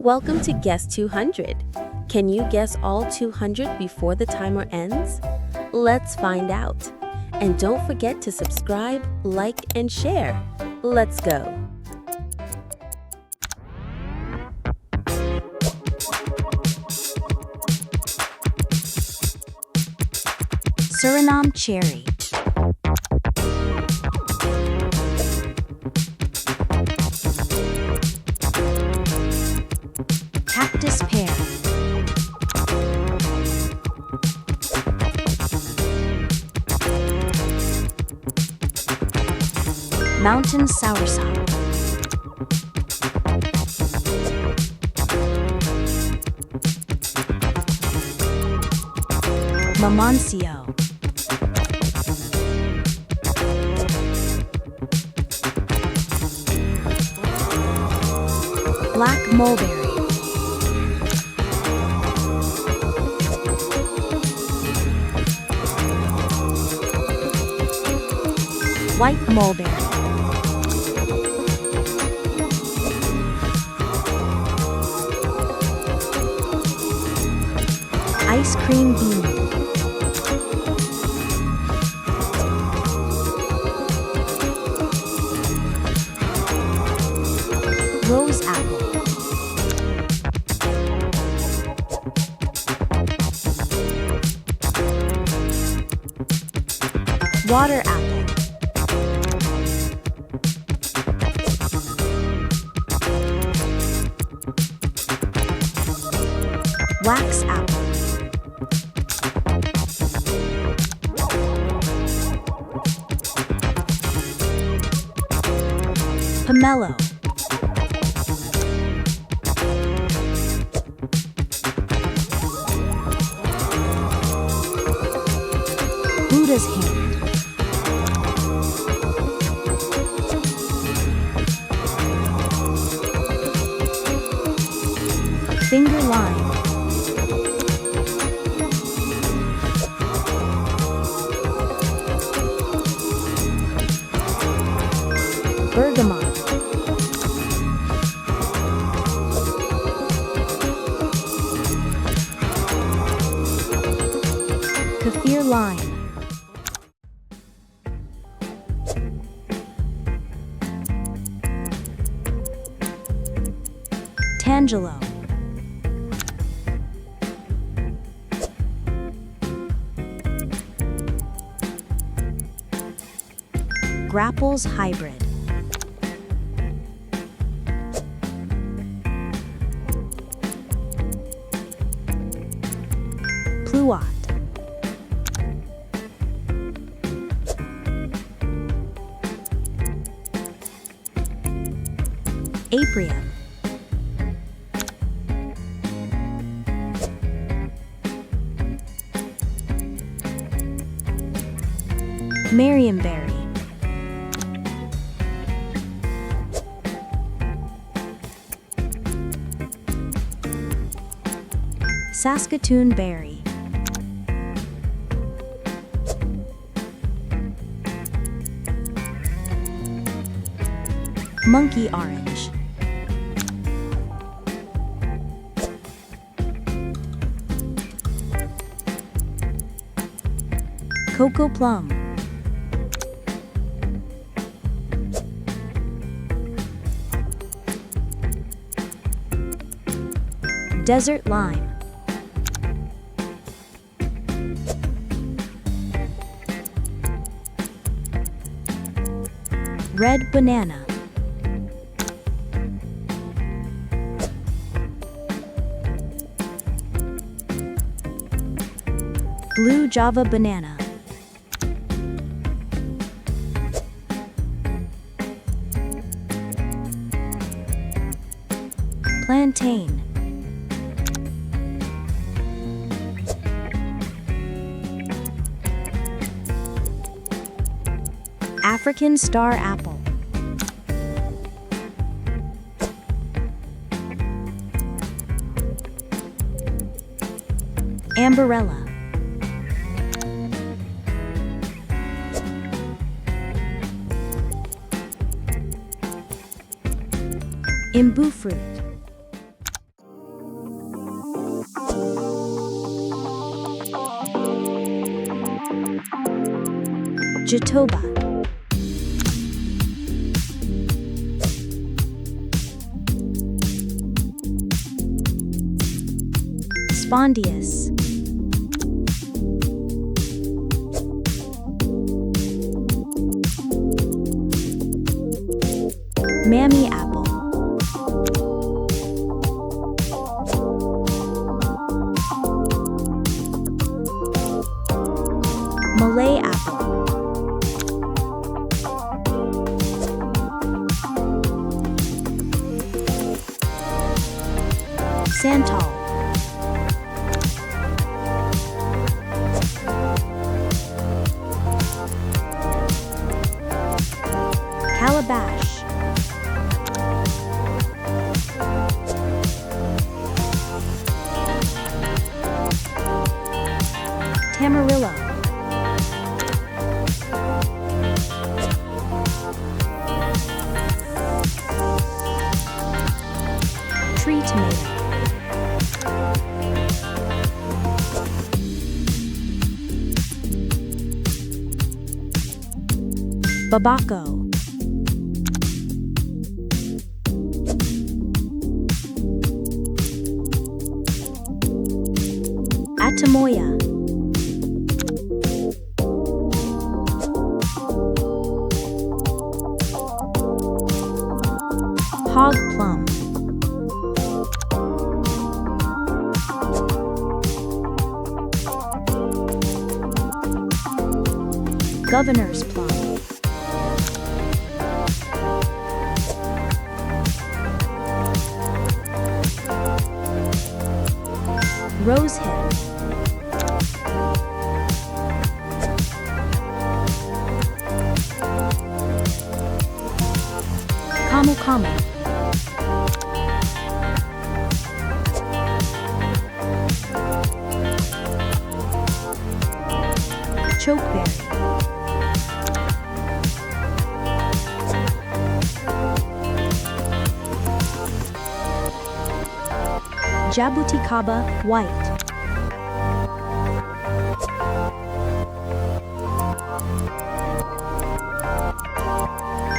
Welcome to Guess 200. Can you guess all 200 before the timer ends? Let's find out. And don't forget to subscribe, like, and share. Let's go. Suriname cherry. Cactus pear. Mountain soursop. Mamancio. Black mulberry. White mulberry. Ice cream bean. Rose apple. Water apple. Wax apple. Pomelo. Buddha's hand. Finger lime. Bergamot. Kaffir lime. Tangelo. Grapples hybrid. Pluot. Aprium. Marionberry. Saskatoon berry. Monkey orange. Cocoa plum. Desert lime. Red banana. Blue Java banana. Plantain. African star apple. Ambarella. Imbu fruit. Jatoba. Spondius. Mammy apple. Malay apple. Santal. Calabash. Tamarillo. Tree tomato. Babaco. Atamoya. Hog plum. Governor's plum. Rosehip. Camu camu. Chokeberry. Jabuticaba white.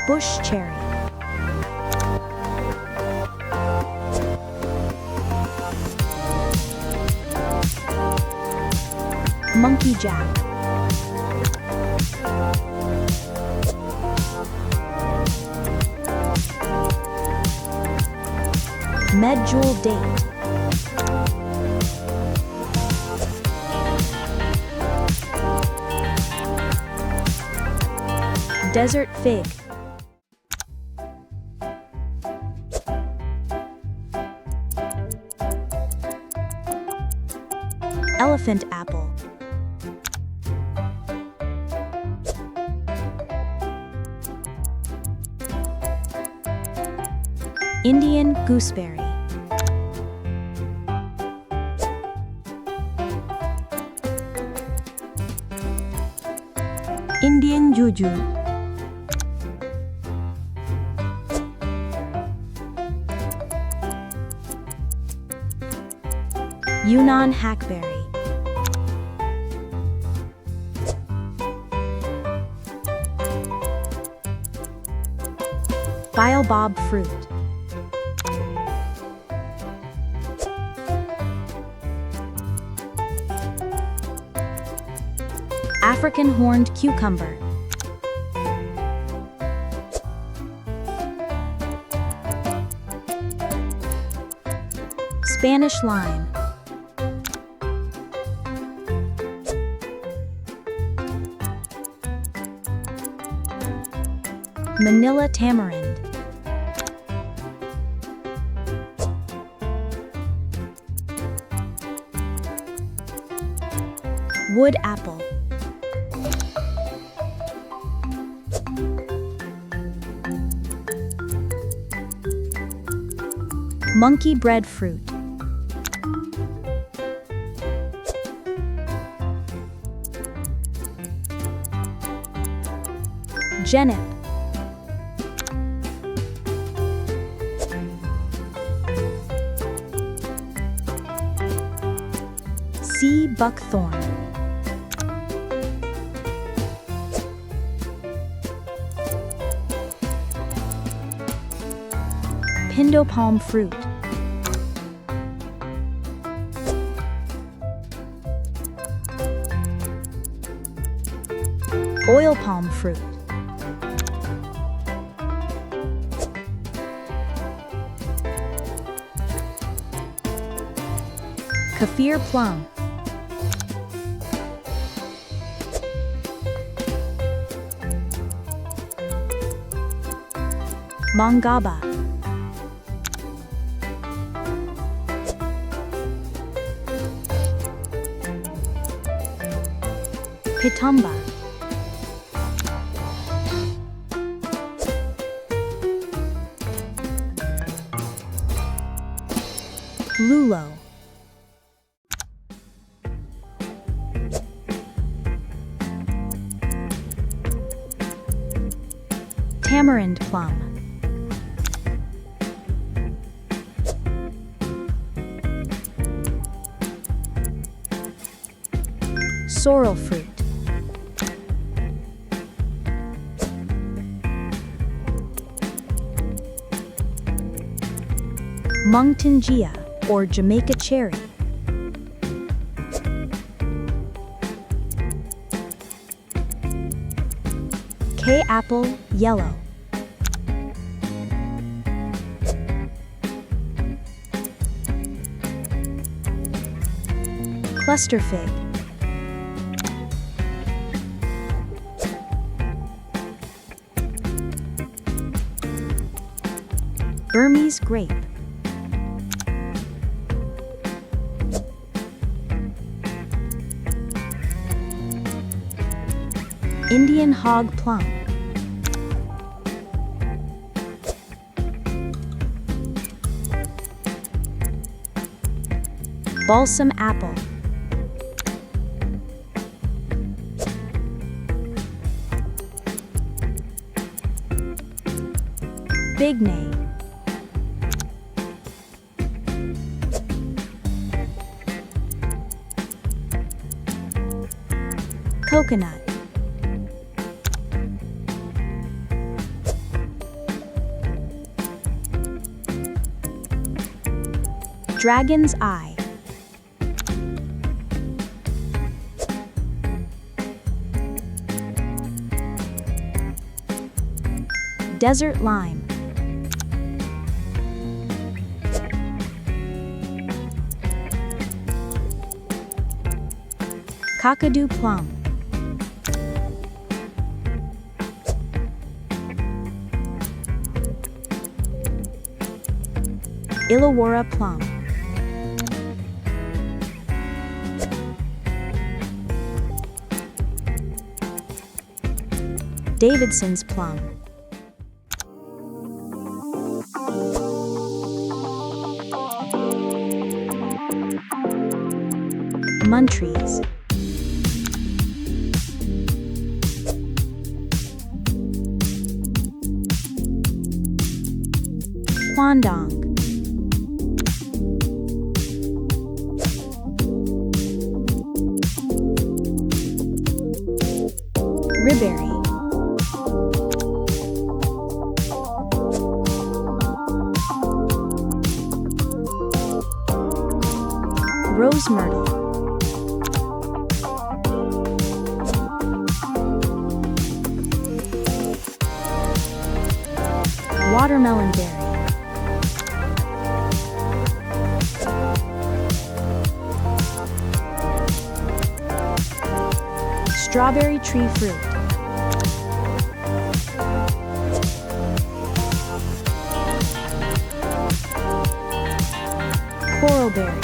Bush cherry. Monkey jack. Medjool date. Desert fig. Elephant apple. Indian gooseberry. Indian juju. Yunnan hackberry. Baobab fruit. African horned cucumber. Spanish lime. Manila tamarind. Wood apple. Monkey breadfruit. Genep. Sea buckthorn. Pindo palm fruit. Oil palm fruit. Kaffir plum. Mangaba. Pitamba. Lulo. Tamarind plum. Sorrel fruit. Mungtangia, or Jamaica cherry. K-apple, yellow. Cluster fig. Burmese grape. Indian hog plum. Balsam apple. Bignay. Coconut. Dragon's eye. Desert lime. Kakadu plum. Illawarra plum. Davidson's plum. Muntries. Kwandong. Riberry. Rose myrtle. Watermelon berry. Strawberry tree fruit. Coralberry.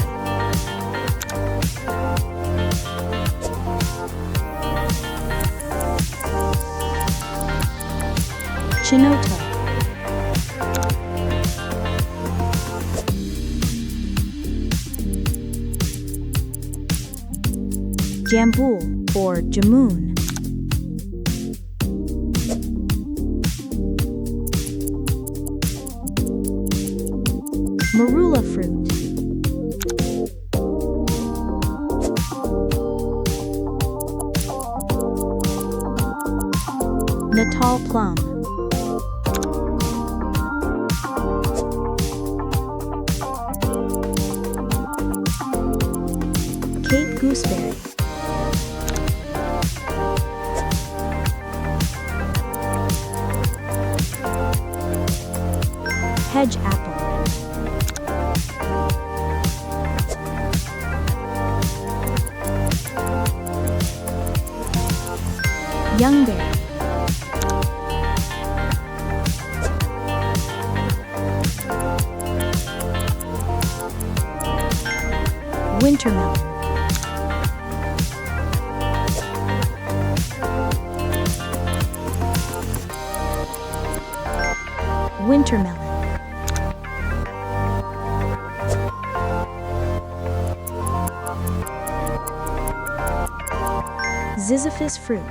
Chinoto. Jambul, or jamun. Marula fruit. Natal plum. Gooseberry. Hedge apple. Youngberry. Wintermelon. Wintermelon. Ziziphus fruit.